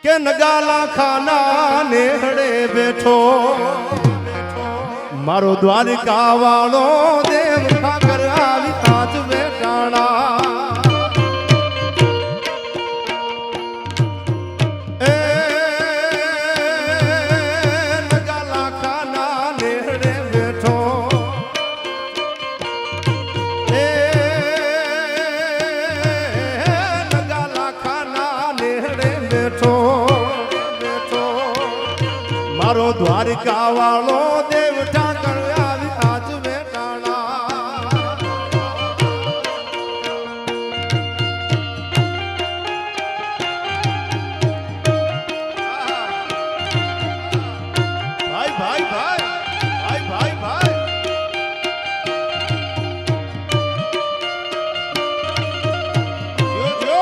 કે નગાલા ખાના નેહડે બેઠો મારો દ્વારિકા વાળો દેવ ઠાકર આવી આજ બેટાણા મારો દ્વારિકા વાળો દેવ ઠાકર આવી આજ બેટાણા ભાઈ ભાઈ ભાઈ ભાઈ ભાઈ ભાઈ જો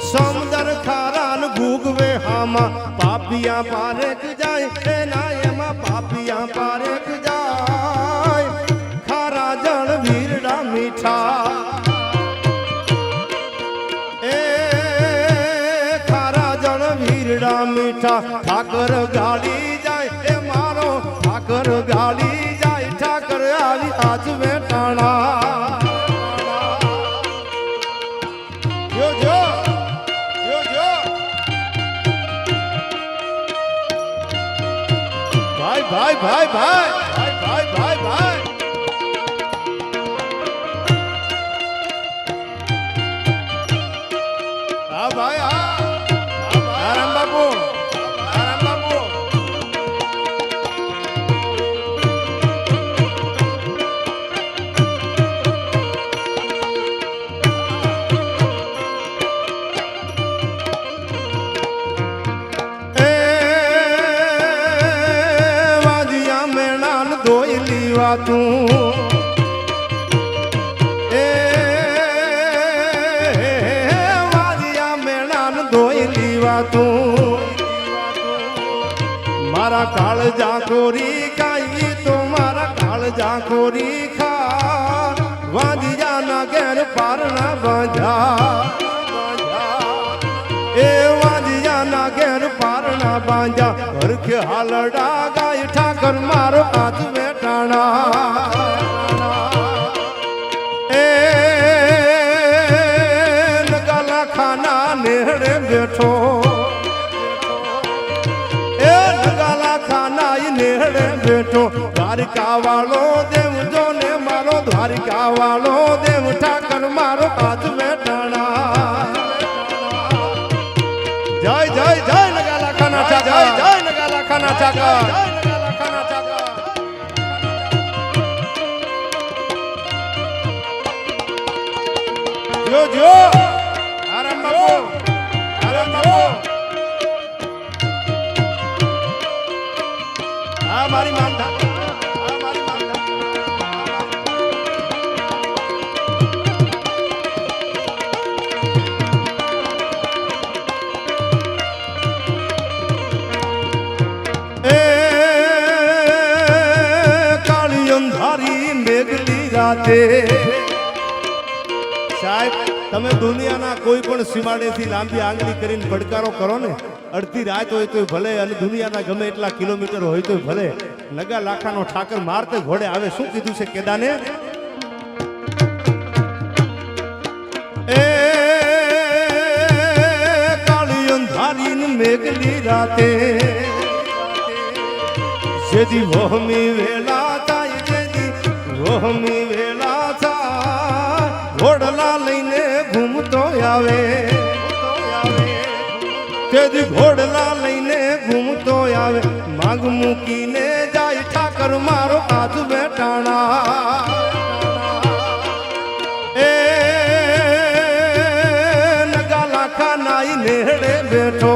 સમદર ખારાન ભૂગવે હામાં પાપિયા પારેક જાય એના એમાં પાપિયા પારેક જાય ખારા જળ વીરડા મીઠા એ ખારા જળ વીરડા મીઠા ઠાકર ગાડી જાય એ મારો ઠાકર ગાડી જાય ઠાકર આવી આજ બેટાણા ભાઈ ભાઈ ભાઈ ભાઈ ભાઈ ભાઈ હા ભાઈ હા રામ બાપુ રામ બાપુ તું એ વાજિયા મેણાન ધોઈ લીવા તું મારા કાળ જાખોરી કાઈ તો મારા કાળ જાખોરી ખા વાજિયાના ઘેર પારના બાંધ્યા એ વાજિયાના ઘેર પારના બાંધ્યા હરખે હાલડા ગાય ઠાકર મારો હાથ એ નગાલા ખાના નેહડે બેઠો એ નગાલા ખાના નેહડે બેઠો દ્વારિકા વાળો દેવ જો ને મારો દ્વારિકા વાળો દેવ ઠાકર મારો હાથ બેઠાણા જય જય જય નગાલા ખાના ઠાકર જય નગાલા ખાના ઠાકર જો જો આરામ બાપુ હા મારી માનતા હા મારી માનતા એ કાળી અંધારી મેઘલી રાતે સાહેબ તમે દુનિયાના કોઈ પણ સીમાડેથી લાંબી આંગળી કરીને પડકારો કરો ને અડધી રાત હોય તો ભલે અને દુનિયાના ગમે એટલા કિલોમીટર હોય તો ભલે નગા લાખાનો ઠાકર મારતે ઘોડે આવે શું કીધું છે કેદાને એ કાળી અંધારી મેઘલી રાતે જેદી વહમી વેલા થાય જેદી વહમી વેલા થાય ઘોડલા લઈને ઘૂમતો આવે તેદી ઘોડલા લઈને ઘૂમતો આવે માગ મૂકીને જાય ઠાકર મારો હાથ બેટાણા એ નગાલા ખાનાઈ નેહડે બેઠો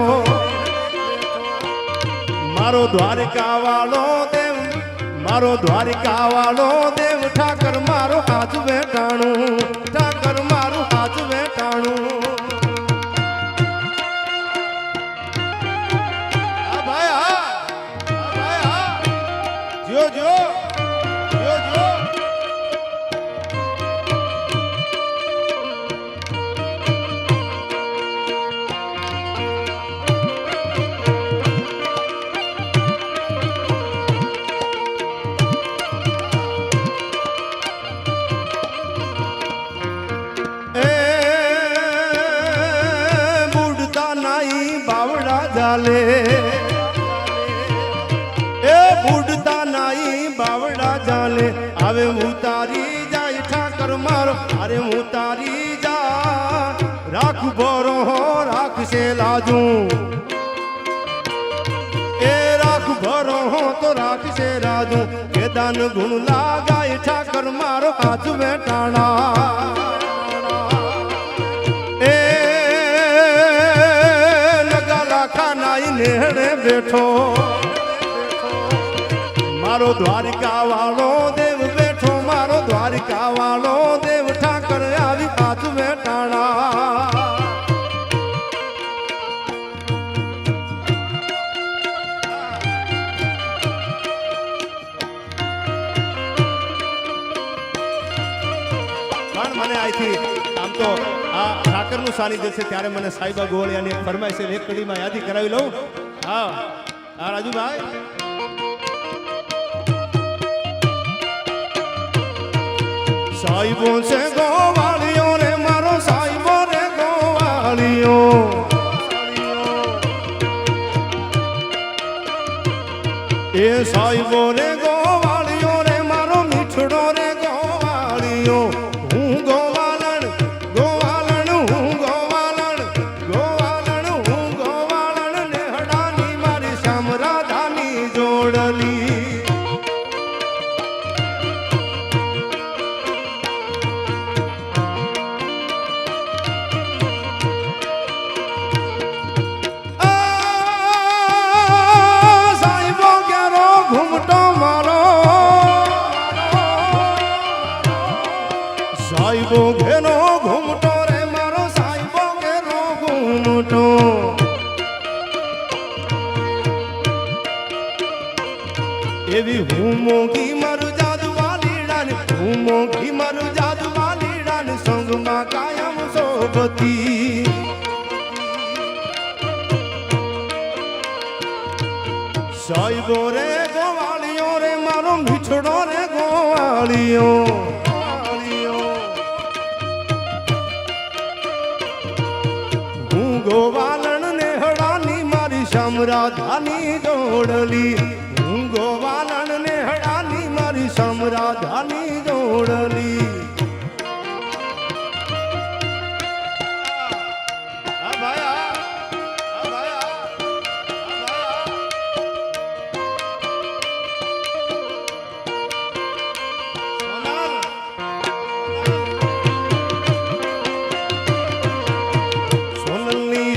મારો દ્વારિકા વાળો દેવ મારો દ્વારિકા વાળો દેવ ઠાકર મારો હાથ વેટાણું ઠાકર મારું હાથ વેટાણું હા ભાઈ હા ભાઈ હા જો જો જો જો ચાલે એ બુડતા નાઈ બાવડા ચાલે હવે હું તારી જાય ઠાકર મારો અરે હું તારી જા રાખ બોરો રાખશે લાજુ એ રાખ ભરો તો રાખશે રાજુ કે દાન ગુણ લાગાય ઠાકર મારો હાથ વેટાણા નેહડે બેઠો મારો દ્વારિકા વાળો દેવ બેઠો મારો દ્વારિકા વાળો દેવ ઠાકર આવી હાથ વેટાણા પણ મને અહીંથી આમ તો આ ઠાકરનું સાનિધ્ય છે ત્યારે મને સાઈબા ગોળિયાની એક ફરમાઈશ એક કડીમાં યાદી કરાવી લઉં હા હા રાજુભાઈ સાઈબો છે ગોવાળિયો રે મારો સાઈબો રે ગોવાળિયો એ સાઈબો રે ગોવાળિયો રે મારો મીઠડો રે ગોવાળિયો સાઈબો ઘેરો ઘૂમટો રે મારો સાઈબો ઘેરો ઘૂમટો એવી હું મોંઘી મારું જાદુ વાલીડાને હું મોંઘી મારું જાદુ વાલીડાને સંગમાં કાયમ સોબતી સાઈબો રે ગોવાળિયો રે મારો મીઠડો રે ગોવાળિયો ગોવાલણ ને હડાની મારી સમરાધાની જોડલી હું ગોવાલણ ને હડાની મારી સમરાધાની જોડલી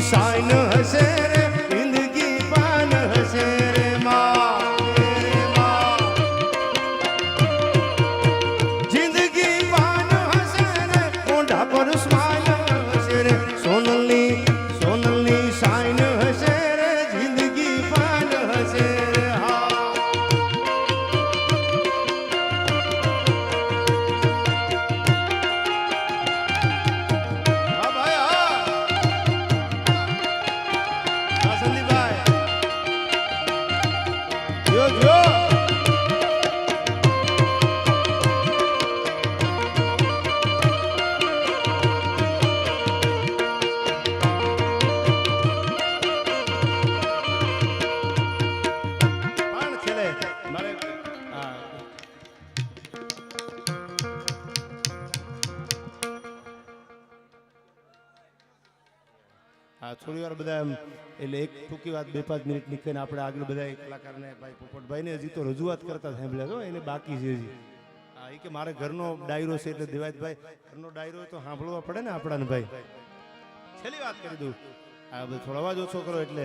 સાઈન હશે રે જિંદગી પાન હશે રે માં જિંદગી પાન હશે રે મોઢા પર સ્માઈલ હશે રે સોનલની સાઈન હશે રે જિંદગી પાન હશે રે હા થોડી વાર બધા એટલે એક ટૂંકી વાત 2-5 મિનિટ નીકળીને આપણે આગળ બધા કલાકારને ભાઈ પોપટભાઈને હજી તો રજૂઆત કરતા સાંભળ્યા છો એને બાકી છે હજી હા એ કે મારે ઘરનો ડાયરો છે એટલે દેવાયતભાઈ ઘરનો ડાયરો તો સાંભળવા પડે ને આપણાને ભાઈ છેલ્લી વાત કરી દઉં હા બધું થોડો અવાજ ઓછો કરો એટલે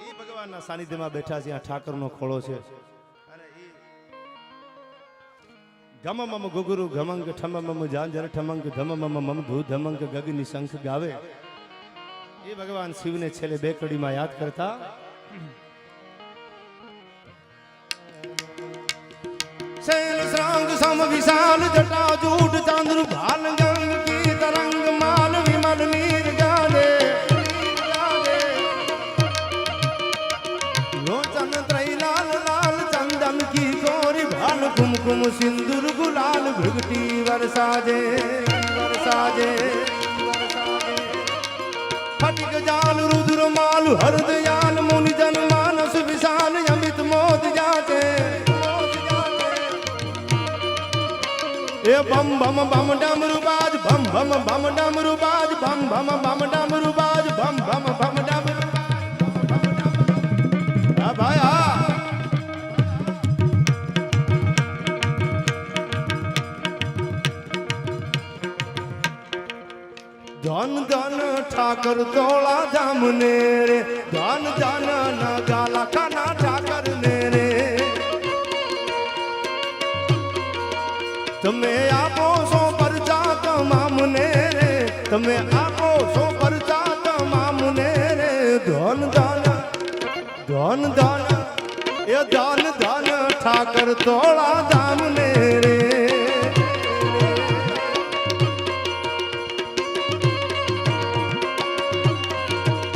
એ ભગવાન ભગવાનના સાનિધ્યમાં બેઠા છે. આ ઠાકરનો ખોળો છે. અને ઈ ગમમમ ગુગુરુ ગમંગ ઠમમમ જાંજર ઠમંગ ધમમમ મમ ધૂ ધમંગ ગગની શંખ ગાવે. એ ભગવાન શિવને છેલ્લે બે કડીમાં યાદ કરતા. શૈલ શ્રાંગ સમ વિશાલ જટા જૂટ ચાંદ્રુ ભાલ ગંગ કી તરંગ માલ વિમલ નીર ગાલે લોચન ત્રૈલાલ લાલ ચંદન કી ગોરી ભાલ કુમકુમ સિંદૂર ગુલાલ ભૃગટી વરસાજે વરસાજે ફટિક જાલ રુદ્ર માલ હરદયાલ મુનિ જન માનસ વિશાલ અમિત મોદ જાતે એ બમ બમ બમ ડમરુ બાજ બમ બમ બમ ડમરુ બાજ બમ બમ બમ ડમરુ બાજ બમ બમ બમ ડમરુ હા ભાઈ હા ધન ધન ઠાકર તોળા ધામને રે ધન ધન નગા લાખાના ઠાકર ને રે તમે આપો છો પરચા તમામને રે તમે આપો છો પરચા તમામને રે ધન ધન ધન ધન એ ધન ધન ઠાકર તોળા ધામને